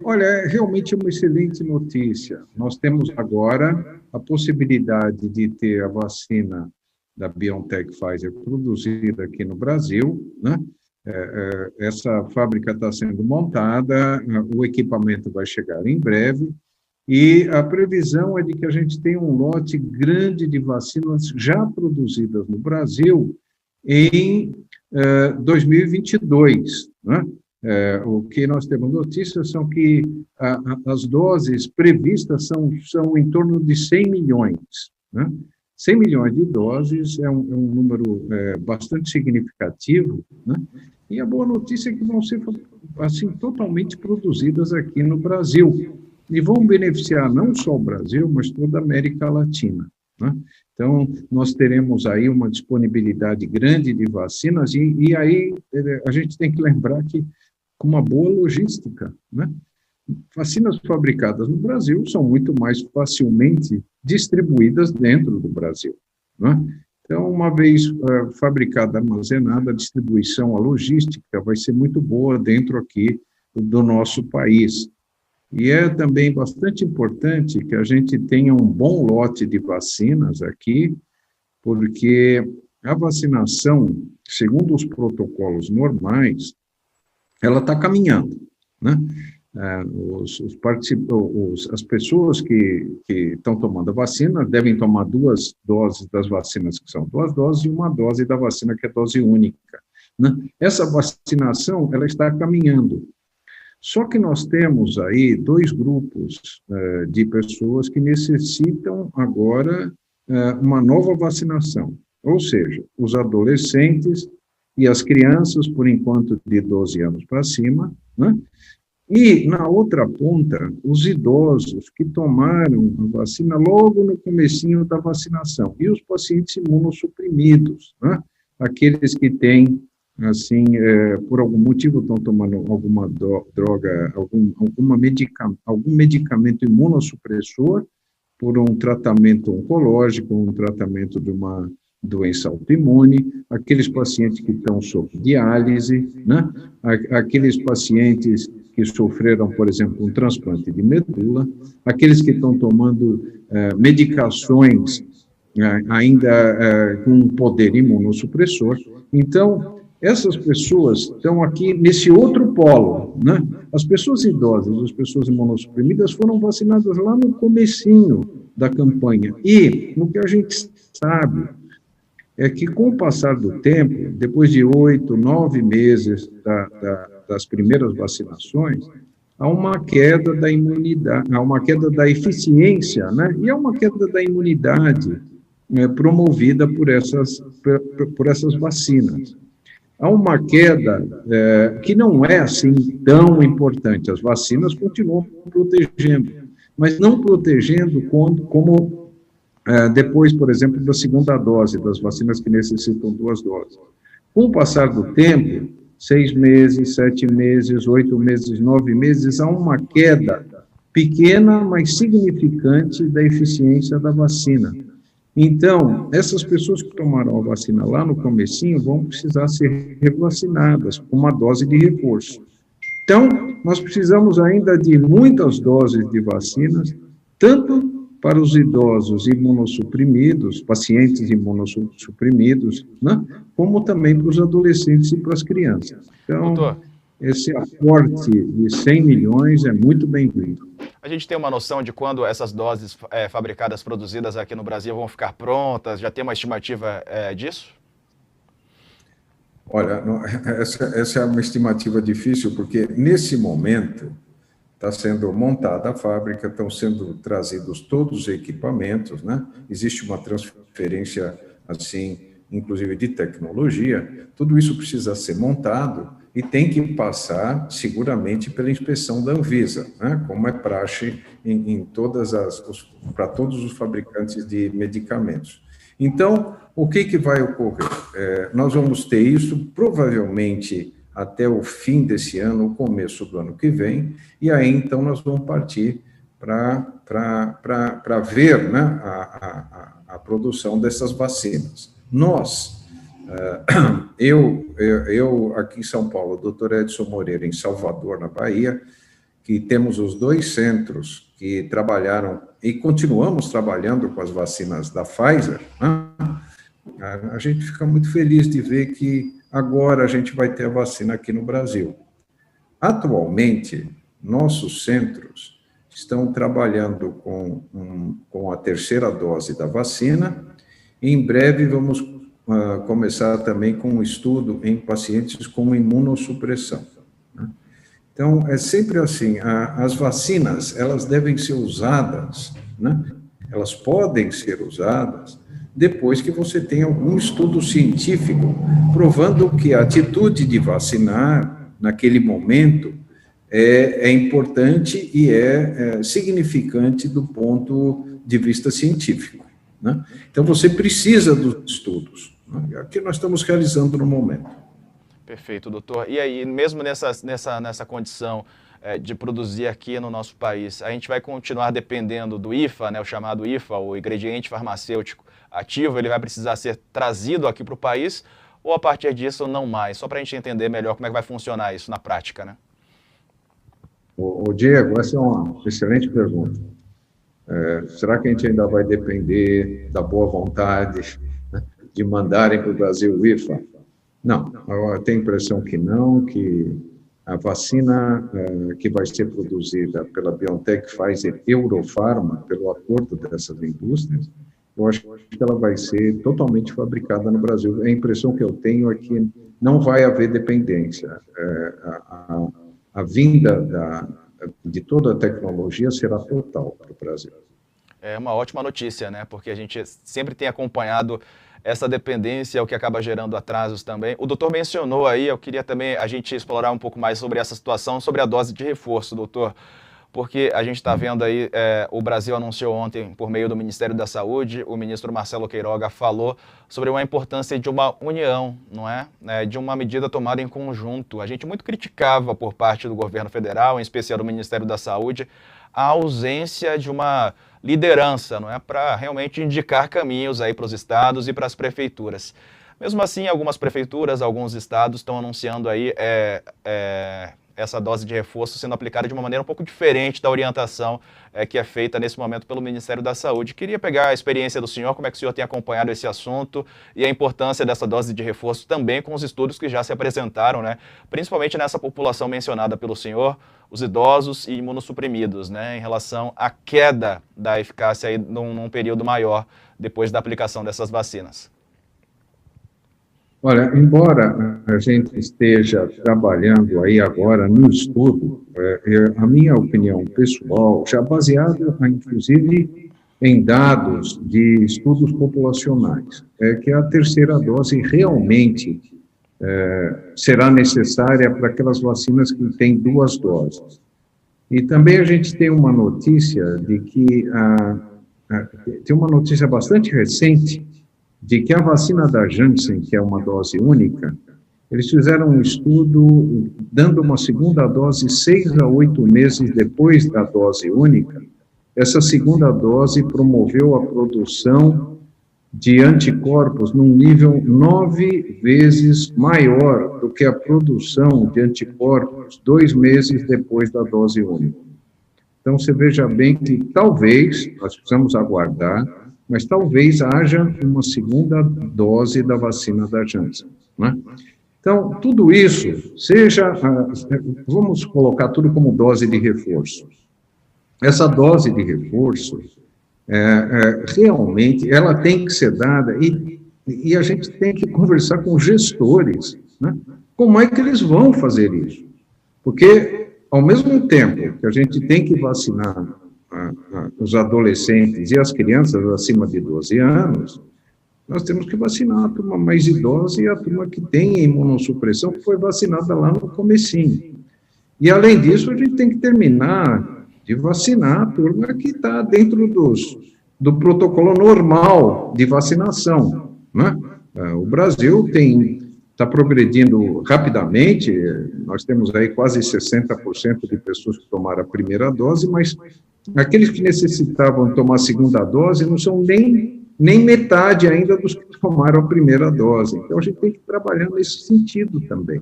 Olha, é realmente uma excelente notícia. Nós temos agora a possibilidade de ter a vacina da BioNTech Pfizer produzida aqui no Brasil, né? Essa fábrica está sendo montada, o equipamento vai chegar em breve, e a previsão é de que a gente tenha um lote grande de vacinas já produzidas no Brasil em 2022, né? O que nós temos notícias são que as doses previstas são em torno de 100 milhões, né? 100 milhões de doses é um número bastante significativo, né? E a boa notícia é que vão ser assim, totalmente produzidas aqui no Brasil e vão beneficiar não só o Brasil, mas toda a América Latina, né? Então, nós teremos aí uma disponibilidade grande de vacinas e aí a gente tem que lembrar que com uma boa logística, né? Vacinas fabricadas no Brasil são muito mais facilmente distribuídas dentro do Brasil, né? Então, uma vez fabricada, armazenada, a distribuição, a logística vai ser muito boa dentro aqui do nosso país. E é também bastante importante que a gente tenha um bom lote de vacinas aqui, porque a vacinação, segundo os protocolos normais, ela está caminhando, né? As pessoas que estão tomando a vacina devem tomar 2 doses das vacinas, que são 2 doses, e 1 dose da vacina, que é dose única, né? Essa vacinação, ela está caminhando. Só que nós temos aí 2 grupos de pessoas que necessitam agora uma nova vacinação, ou seja, os adolescentes e as crianças, por enquanto, de 12 anos para cima, né? E, na outra ponta, os idosos que tomaram a vacina logo no comecinho da vacinação, e os pacientes imunossuprimidos, né? Aqueles que têm, assim, por algum motivo estão tomando alguma droga, algum medicamento imunossupressor, por um tratamento oncológico, um tratamento de uma doença autoimune, aqueles pacientes que estão sob diálise, né? Aqueles pacientes que sofreram, por exemplo, um transplante de medula, aqueles que estão tomando medicações ainda com poder imunossupressor. Então, essas pessoas estão aqui nesse outro polo, né? As pessoas idosas, as pessoas imunossuprimidas foram vacinadas lá no comecinho da campanha. E, no que a gente sabe, é que com o passar do tempo, depois de 8, 9 meses das primeiras vacinações, há uma queda da imunidade, há uma queda da eficiência, né? E há uma queda da imunidade promovida por essas vacinas. Há uma queda que não é assim tão importante. As vacinas continuam protegendo, mas não protegendo como depois, por exemplo, da segunda dose, das vacinas que necessitam 2 doses. Com o passar do tempo, 6 meses, 7 meses, 8 meses, 9 meses, há uma queda pequena, mas significante da eficiência da vacina. Então, essas pessoas que tomaram a vacina lá no comecinho vão precisar ser revacinadas com uma dose de reforço. Então, nós precisamos ainda de muitas doses de vacinas, tanto para os idosos imunossuprimidos, pacientes imunossuprimidos, né? Como também para os adolescentes e para as crianças. Então, doutor, esse aporte de 100 milhões é muito bem-vindo. A gente tem uma noção de quando essas doses fabricadas, produzidas aqui no Brasil vão ficar prontas? Já tem uma estimativa disso? Olha, essa é uma estimativa difícil, porque nesse momento está sendo montada a fábrica, estão sendo trazidos todos os equipamentos, né? Existe uma transferência, assim, inclusive de tecnologia, tudo isso precisa ser montado e tem que passar, seguramente, pela inspeção da Anvisa, né? Como é praxe para todos os fabricantes de medicamentos. Então, o que vai ocorrer? Nós vamos ter isso, provavelmente, até o fim desse ano, o começo do ano que vem, e aí, então, nós vamos partir para ver, né, a produção dessas vacinas. Eu aqui em São Paulo, o doutor Edson Moreira, em Salvador, na Bahia, que temos os 2 centros que trabalharam e continuamos trabalhando com as vacinas da Pfizer, né? A gente fica muito feliz de ver que agora a gente vai ter a vacina aqui no Brasil. Atualmente, nossos centros estão trabalhando com a 3ª dose da vacina. Em breve, vamos começar também com um estudo em pacientes com imunossupressão, né? Então, é sempre assim, as vacinas, elas devem ser usadas, né? Elas podem ser usadas depois que você tem algum estudo científico provando que a atitude de vacinar naquele momento é importante e é significante do ponto de vista científico, né? Então, você precisa dos estudos, né? Que nós estamos realizando no momento. Perfeito, doutor. E aí, mesmo nessa condição de produzir aqui no nosso país, a gente vai continuar dependendo do IFA, né, o chamado IFA, o ingrediente farmacêutico ativo, ele vai precisar ser trazido aqui para o país, ou a partir disso não mais? Só para a gente entender melhor como é que vai funcionar isso na prática, né? O Diego, essa é uma excelente pergunta. Será que a gente ainda vai depender da boa vontade, né, de mandarem para o Brasil o IFA? Não, eu tenho a impressão que não, que a vacina que vai ser produzida pela BioNTech, Pfizer e Eurofarma, pelo acordo dessas indústrias, eu acho que ela vai ser totalmente fabricada no Brasil. A impressão que eu tenho é que não vai haver dependência. A vinda de toda a tecnologia será total para o Brasil. É uma ótima notícia, né? Porque a gente sempre tem acompanhado essa dependência, o que acaba gerando atrasos também. O doutor mencionou aí, eu queria também a gente explorar um pouco mais sobre essa situação, sobre a dose de reforço, doutor, porque a gente está vendo aí, o Brasil anunciou ontem, por meio do Ministério da Saúde, o ministro Marcelo Queiroga falou sobre uma importância de uma união, não é? De uma medida tomada em conjunto. A gente muito criticava por parte do governo federal, em especial do Ministério da Saúde, a ausência de uma liderança, não é, para realmente indicar caminhos aí para os estados e para as prefeituras. Mesmo assim, algumas prefeituras, alguns estados estão anunciando aí essa dose de reforço sendo aplicada de uma maneira um pouco diferente da orientação que é feita nesse momento pelo Ministério da Saúde. Queria pegar a experiência do senhor, como é que o senhor tem acompanhado esse assunto e a importância dessa dose de reforço também com os estudos que já se apresentaram, né, principalmente nessa população mencionada pelo senhor, os idosos e imunossuprimidos, né, em relação à queda da eficácia aí num período maior depois da aplicação dessas vacinas. Olha, embora a gente esteja trabalhando aí agora no estudo, a minha opinião pessoal, já baseada, inclusive, em dados de estudos populacionais, é que a 3ª dose realmente será necessária para aquelas vacinas que têm 2 doses. E também a gente tem uma notícia de que, tem uma notícia bastante recente, de que a vacina da Janssen, que é uma dose única, eles fizeram um estudo dando uma 2ª dose 6 a 8 meses depois da dose única. Essa 2ª dose promoveu a produção de anticorpos num nível 9 vezes maior do que a produção de anticorpos 2 meses depois da dose única. Então, você veja bem que talvez, nós precisamos aguardar, mas talvez haja uma 2ª dose da vacina da Janssen, né? Então, tudo isso, vamos colocar tudo como dose de reforço. Essa dose de reforço, realmente, ela tem que ser dada e a gente tem que conversar com os gestores, né? Como é que eles vão fazer isso? Porque, ao mesmo tempo que a gente tem que vacinar os adolescentes e as crianças acima de 12 anos, nós temos que vacinar a turma mais idosa e a turma que tem imunossupressão, que foi vacinada lá no comecinho. E, além disso, a gente tem que terminar de vacinar a turma que está dentro do protocolo normal de vacinação, né? O Brasil está progredindo rapidamente, nós temos aí quase 60% de pessoas que tomaram a primeira dose, mas aqueles que necessitavam tomar a 2ª dose não são nem metade ainda dos que tomaram a primeira dose. Então, a gente tem que trabalhar nesse sentido também,